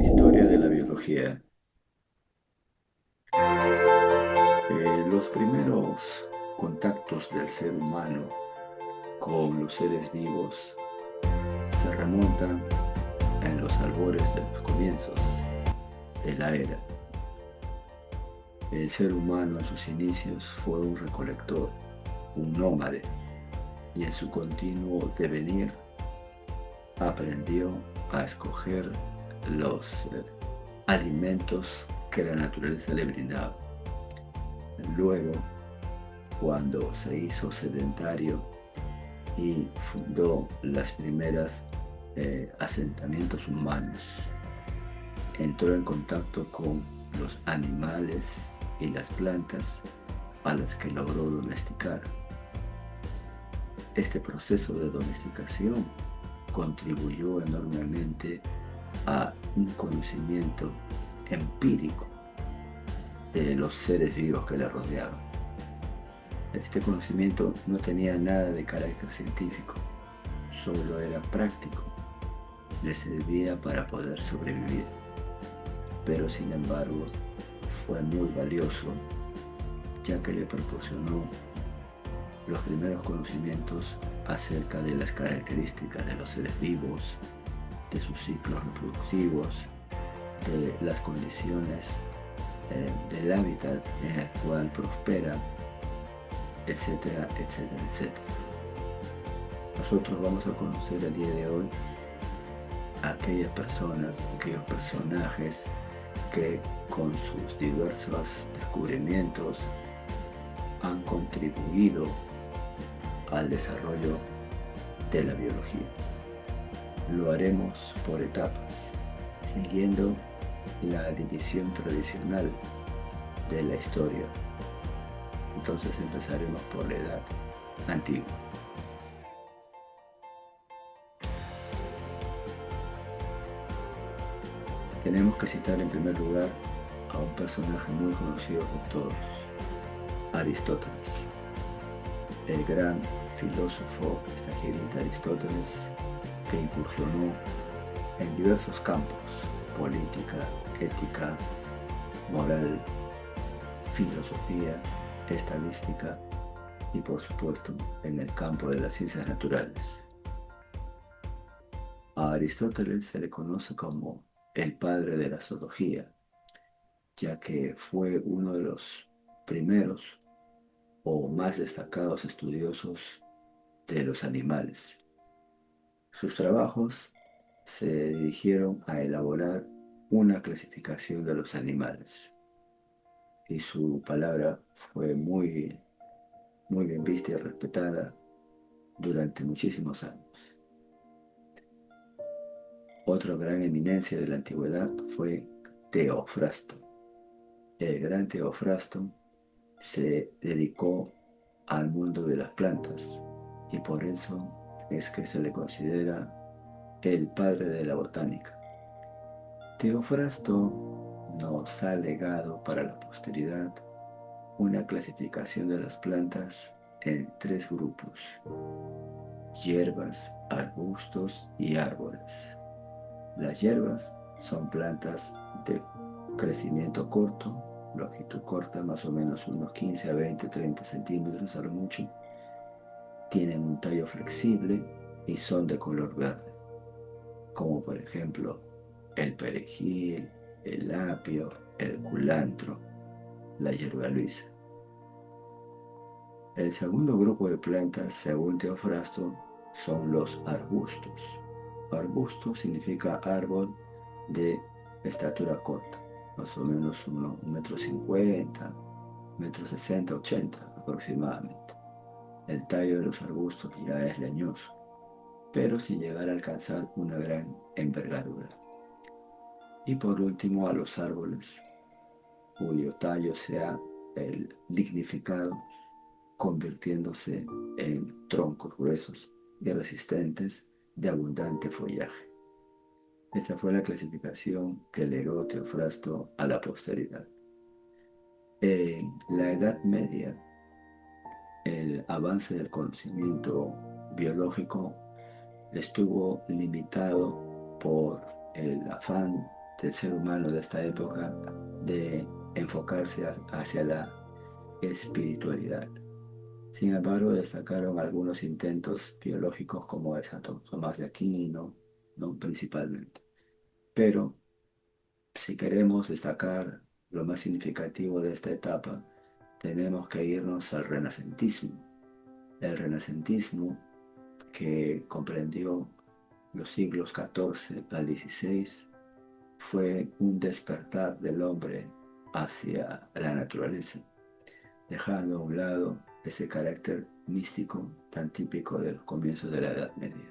Historia de la biología. Los primeros contactos del ser humano con los seres vivos se remontan en los albores de los comienzos de la era. El ser humano en sus inicios fue un recolector, un nómade, y en su continuo devenir aprendió a escoger los alimentos que la naturaleza le brindaba. Luego, cuando se hizo sedentario y fundó las primeras asentamientos humanos, entró en contacto con los animales y las plantas a las que logró domesticar. Este proceso de domesticación contribuyó enormemente a un conocimiento empírico de los seres vivos que le rodeaban. Este conocimiento no tenía nada de carácter científico, solo era práctico, le servía para poder sobrevivir, pero sin embargo fue muy valioso ya que le proporcionó los primeros conocimientos acerca de las características de los seres vivos, de sus ciclos reproductivos, de las condiciones del hábitat en el cual prospera, etcétera, etcétera, etcétera. Nosotros vamos a conocer el día de hoy a aquellas personas, aquellos personajes que con sus diversos descubrimientos han contribuido al desarrollo de la biología. Lo haremos por etapas, siguiendo la división tradicional de la historia. Entonces empezaremos por la edad antigua. Tenemos que citar en primer lugar a un personaje muy conocido por todos, Aristóteles, el gran filósofo estagirita Aristóteles, que incursionó en diversos campos: política, ética, moral, filosofía, estadística y por supuesto en el campo de las ciencias naturales. A Aristóteles se le conoce como el padre de la zoología, ya que fue uno de los primeros o más destacados estudiosos de los animales. Sus trabajos se dirigieron a elaborar una clasificación de los animales y su palabra fue muy bien vista y respetada durante muchísimos años. Otra gran eminencia de la antigüedad fue Teofrasto. El gran Teofrasto se dedicó al mundo de las plantas y por eso es que se le considera el padre de la botánica. Teofrasto nos ha legado para la posteridad una clasificación de las plantas en tres grupos: hierbas, arbustos y árboles. Las hierbas son plantas de crecimiento corto, longitud corta, más o menos unos 15 a 20, 30 centímetros a lo mucho. Tienen un tallo flexible y son de color verde, como por ejemplo el perejil, el apio, el culantro, la hierba luisa. El segundo grupo de plantas, según Teofrasto, son los arbustos. Arbusto significa árbol de estatura corta, más o menos unos 1,50 m, 1,60 m, 80 m aproximadamente. El tallo de los arbustos ya es leñoso, pero sin llegar a alcanzar una gran envergadura. Y por último a los árboles, cuyo tallo se ha lignificado, convirtiéndose en troncos gruesos y resistentes de abundante follaje. Esta fue la clasificación que legó Teofrasto a la posteridad. En la Edad Media, el avance del conocimiento biológico estuvo limitado por el afán del ser humano de esta época de enfocarse hacia la espiritualidad. Sin embargo, destacaron algunos intentos biológicos como el Santo Tomás de Aquino, ¿no? Principalmente. Pero si queremos destacar lo más significativo de esta etapa, tenemos que irnos al renacentismo. El renacentismo, que comprendió los siglos XIV al XVI, fue un despertar del hombre hacia la naturaleza, dejando a un lado ese carácter místico tan típico de los comienzos de la Edad Media.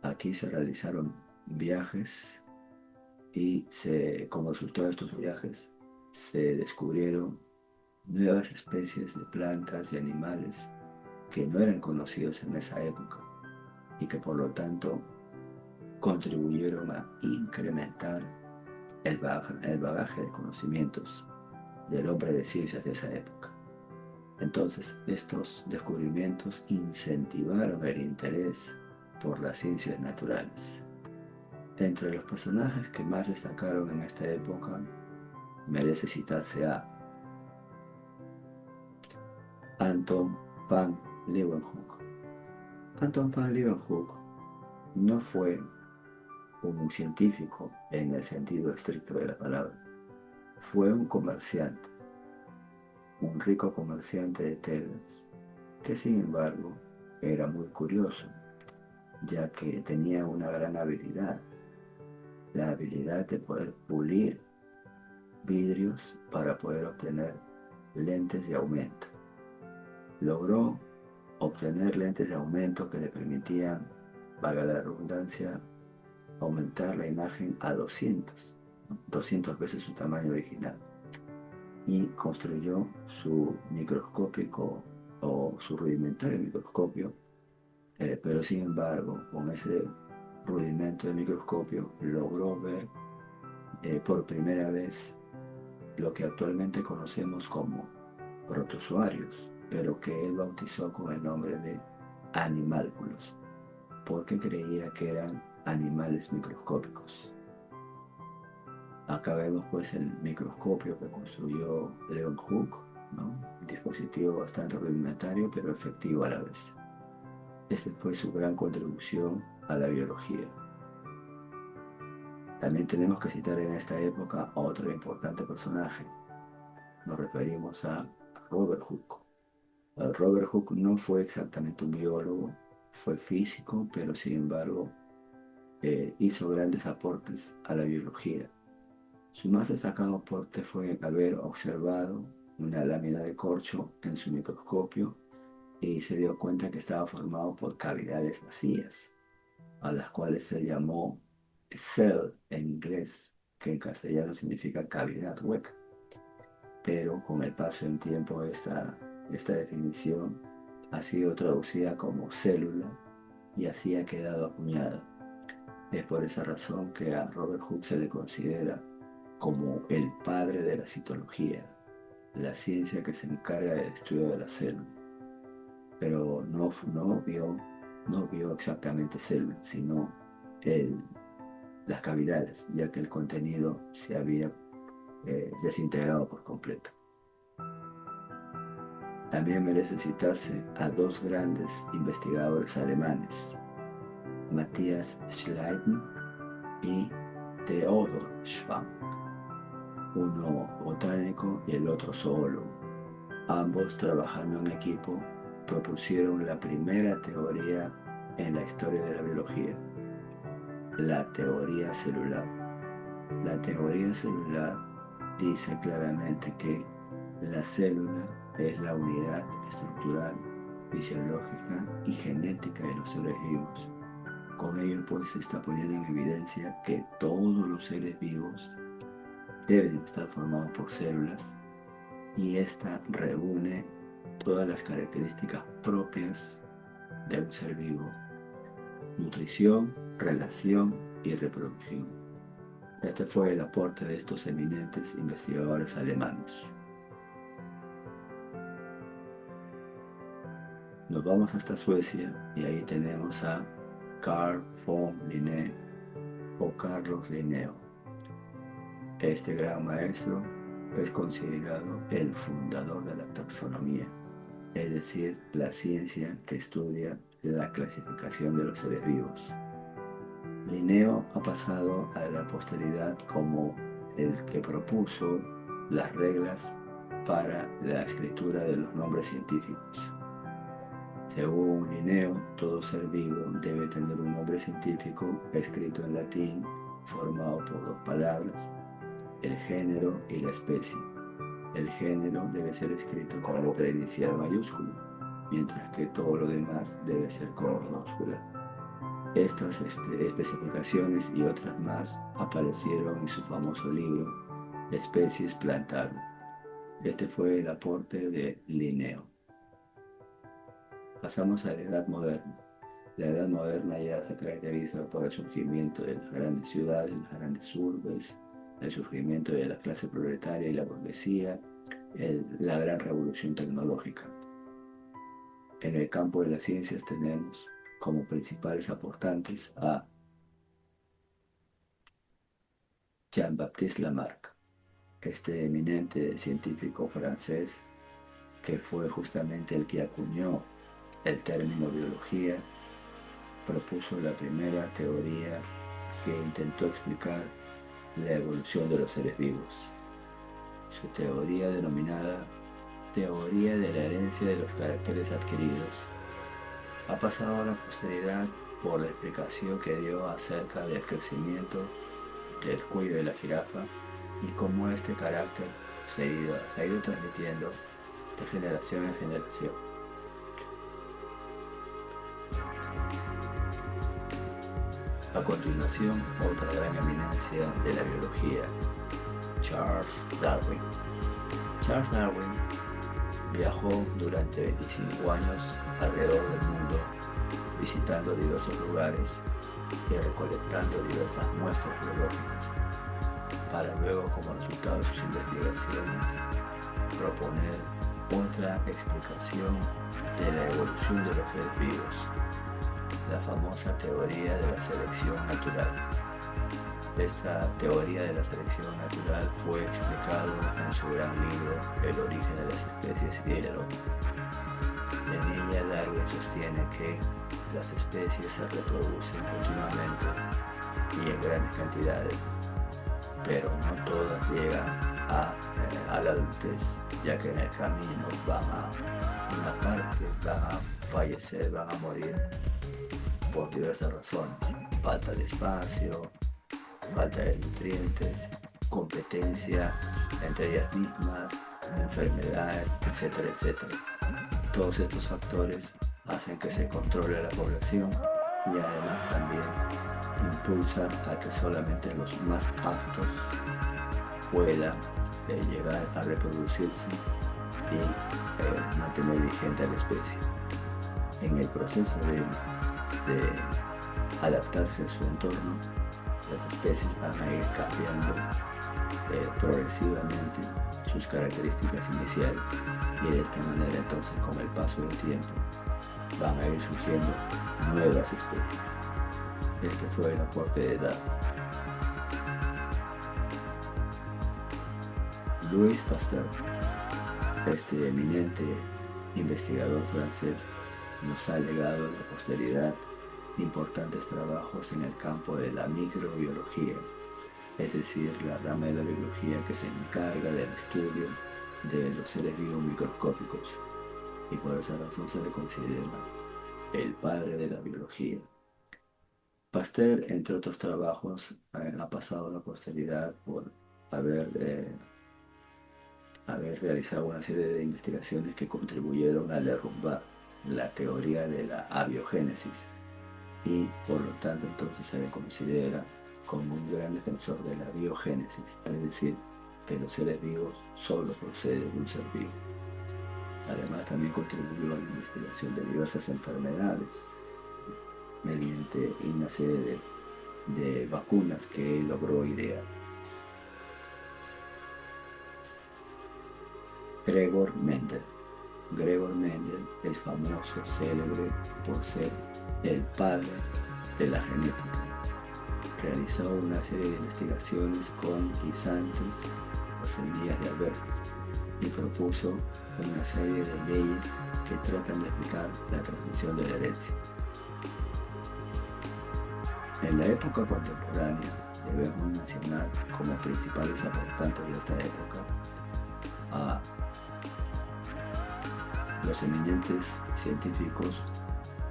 Aquí se realizaron viajes y como resultado de estos viajes se descubrieron nuevas especies de plantas y animales que no eran conocidos en esa época y que por lo tanto contribuyeron a incrementar el bagaje de conocimientos del hombre de ciencias de esa época. Entonces, estos descubrimientos incentivaron el interés por las ciencias naturales. Entre los personajes que más destacaron en esta época, merece citarse a Anton van Leeuwenhoek. Anton van Leeuwenhoek no fue un científico en el sentido estricto de la palabra. Fue un comerciante, un rico comerciante de telas, que sin embargo era muy curioso, ya que tenía una gran habilidad, la habilidad de poder pulir vidrios para poder obtener lentes de aumento. Logró obtener lentes de aumento que le permitían, valga la redundancia, aumentar la imagen a 200 veces su tamaño original. Y construyó su microscópico o su rudimentario microscopio, pero sin embargo, con ese rudimento de microscopio logró ver por primera vez lo que actualmente conocemos como protozoarios, pero que él bautizó con el nombre de animálculos, porque creía que eran animales microscópicos. Acá vemos pues el microscopio que construyó Leeuwenhoek, ¿no? Un dispositivo bastante rudimentario pero efectivo a la vez. Esta fue su gran contribución a la biología. También tenemos que citar en esta época a otro importante personaje. Nos referimos a Robert Hooke. Robert Hooke no fue exactamente un biólogo, fue físico, pero sin embargo hizo grandes aportes a la biología. Su más destacado aporte fue haber observado una lámina de corcho en su microscopio y se dio cuenta que estaba formado por cavidades vacías, a las cuales se llamó cell en inglés, que en castellano significa cavidad hueca. Pero con el paso del tiempo esta definición ha sido traducida como célula y así ha quedado acuñada. Es por esa razón que a Robert Hooke se le considera como el padre de la citología, la ciencia que se encarga del estudio de la célula. Pero no vio exactamente células, sino las cavidades, ya que el contenido se había desintegrado por completo. También merece citarse a dos grandes investigadores alemanes, Matthias Schleiden y Theodor Schwann, uno botánico y el otro zoólogo. Ambos, trabajando en equipo, propusieron la primera teoría en la historia de la biología, la teoría celular. La teoría celular dice claramente que la célula es la unidad estructural, fisiológica y genética de los seres vivos. Con ello pues se está poniendo en evidencia que todos los seres vivos deben estar formados por células y esta reúne todas las características propias de un ser vivo: nutrición, relación y reproducción. Este fue el aporte de estos eminentes investigadores alemanes. Nos vamos hasta Suecia y ahí tenemos a Carl von Linné o Carlos Linneo. Este gran maestro es considerado el fundador de la taxonomía, es decir, la ciencia que estudia la clasificación de los seres vivos. Linneo ha pasado a la posteridad como el que propuso las reglas para la escritura de los nombres científicos. Según Linneo, todo ser vivo debe tener un nombre científico escrito en latín, formado por dos palabras, el género y la especie. El género debe ser escrito con letra inicial mayúscula, mientras que todo lo demás debe ser con minúscula. Estas especificaciones y otras más aparecieron en su famoso libro Especies Plantarum. Este fue el aporte de Linneo. Pasamos a la Edad Moderna. La Edad Moderna ya se caracteriza por el surgimiento de las grandes ciudades, las grandes urbes, el surgimiento de la clase proletaria y la burguesía, la gran revolución tecnológica. En el campo de las ciencias tenemos como principales aportantes a Jean-Baptiste Lamarck, este eminente científico francés que fue justamente el que acuñó el término biología, propuso la primera teoría que intentó explicar la evolución de los seres vivos. Su teoría, denominada teoría de la herencia de los caracteres adquiridos, ha pasado a la posteridad por la explicación que dio acerca del crecimiento del cuello de la jirafa y cómo este carácter se ha ido transmitiendo de generación en generación. A continuación, otra gran eminencia de la biología, Charles Darwin. Charles Darwin viajó durante 25 años alrededor del mundo, visitando diversos lugares y recolectando diversas muestras biológicas, para luego, como resultado de sus investigaciones, proponer otra explicación de la evolución de los seres vivos, la famosa teoría de la selección natural. Esta teoría de la selección natural fue explicado en su gran libro El origen de las especies y el hombre. En ella Darwin sostiene que las especies se reproducen continuamente y en grandes cantidades, pero no todas llegan a la adultez, ya que en el camino van a fallecer, van a morir por diversas razones: falta de espacio, falta de nutrientes, competencia entre ellas mismas, enfermedades, etcétera, etcétera. Todos estos factores hacen que se controle la población y además también impulsa a que solamente los más aptos puedan llegar a reproducirse y mantener vigente a la especie. En el proceso de adaptarse a su entorno, las especies van a ir cambiando progresivamente sus características iniciales, y de esta manera entonces, con el paso del tiempo, van a ir surgiendo nuevas especies. Este fue el aporte de Darwin. Louis Pasteur, este eminente investigador francés, nos ha legado a la posteridad importantes trabajos en el campo de la microbiología, es decir, la rama de la biología que se encarga del estudio de los seres vivos microscópicos, y por esa razón se le considera el padre de la biología. Pasteur, entre otros trabajos, ha pasado a la posteridad por haber realizado una serie de investigaciones que contribuyeron a derrumbar la teoría de la abiogénesis, y por lo tanto entonces se le considera como un gran defensor de la biogénesis, es decir, que los seres vivos solo proceden de un ser vivo. Además, también contribuyó a la investigación de diversas enfermedades mediante una serie de vacunas que él logró idear. Gregor Mendel. Gregor Mendel es famoso, célebre por ser el padre de la genética. realizó una serie de investigaciones con guisantes o semillas de alberjas y propuso una serie de leyes que tratan de explicar la transmisión de la herencia. En la época contemporánea debemos mencionar como principales aportantes de esta época a los eminentes científicos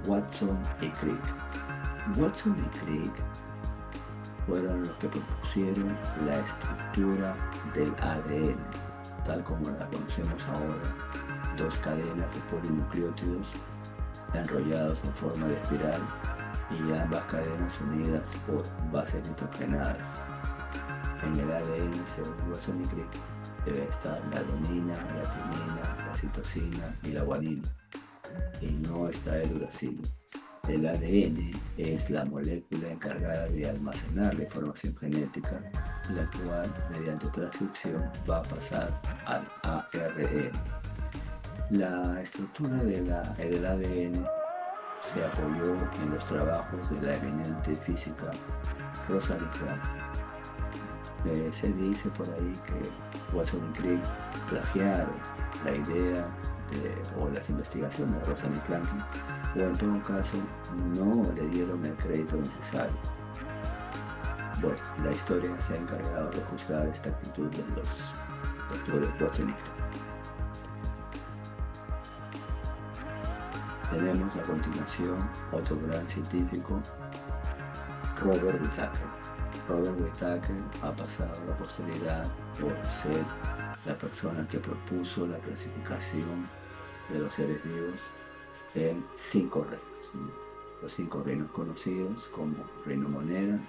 Watson y Crick. Watson y Crick fueron los que propusieron la estructura del ADN, tal como la conocemos ahora, dos cadenas de polinucleótidos enrollados en forma de espiral y ambas cadenas unidas por bases nitrogenadas. En el ADN, según Watson y Crick, debe estar la adenina, la timina, la citosina y la guanina, y no está el uracilo. El ADN es la molécula encargada de almacenar la información genética, la cual, mediante transcripción, va a pasar al ARN. La estructura del ADN se apoyó en los trabajos de la eminente física Rosalind Franklin. Se dice por ahí que Watson y Crick plagiaron la idea o las investigaciones de Rosalind Franklin, o en todo caso no le dieron el crédito necesario. Bueno, la historia se ha encargado de juzgar esta actitud de los doctores Watson y Crick. Tenemos a continuación otro gran científico, Robert Whittaker. Robert Whittaker ha pasado a la posteridad por ser la persona que propuso la clasificación de los seres vivos en 5 reinos. Los 5 reinos conocidos como reino monera,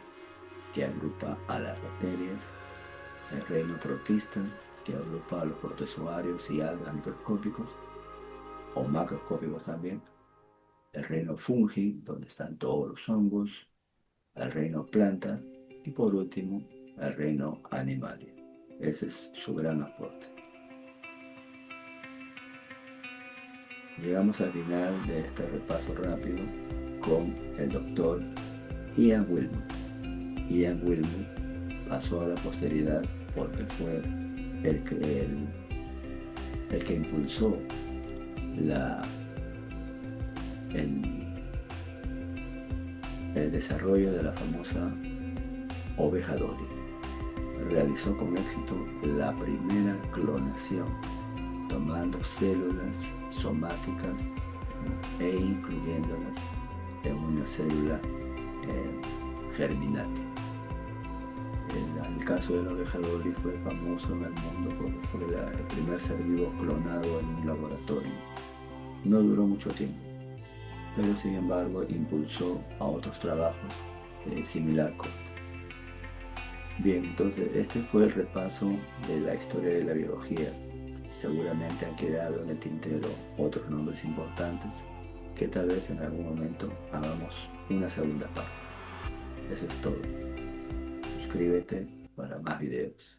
que agrupa a las bacterias; el reino protista, que agrupa a los protozoarios y algas microscópicos o macroscópicos también; el reino fungi, donde están todos los hongos; el reino planta; y por último, el reino animalia. Ese es su gran aporte. Llegamos al final de este repaso rápido con el doctor Ian Wilmut. Ian Wilmut pasó a la posteridad porque fue el que impulsó el desarrollo de la famosa oveja Dolly. Realizó con éxito la primera clonación, tomando células somáticas e incluyéndolas en una célula germinal. El caso de la oveja Dolly fue famoso en el mundo porque fue el primer ser vivo clonado en un laboratorio. No duró mucho tiempo, pero sin embargo impulsó a otros trabajos de similar corte. Bien, entonces este fue el repaso de la historia de la biología. Seguramente han quedado en el tintero otros nombres importantes que tal vez en algún momento hagamos una segunda parte. Eso es todo. Suscríbete para más videos.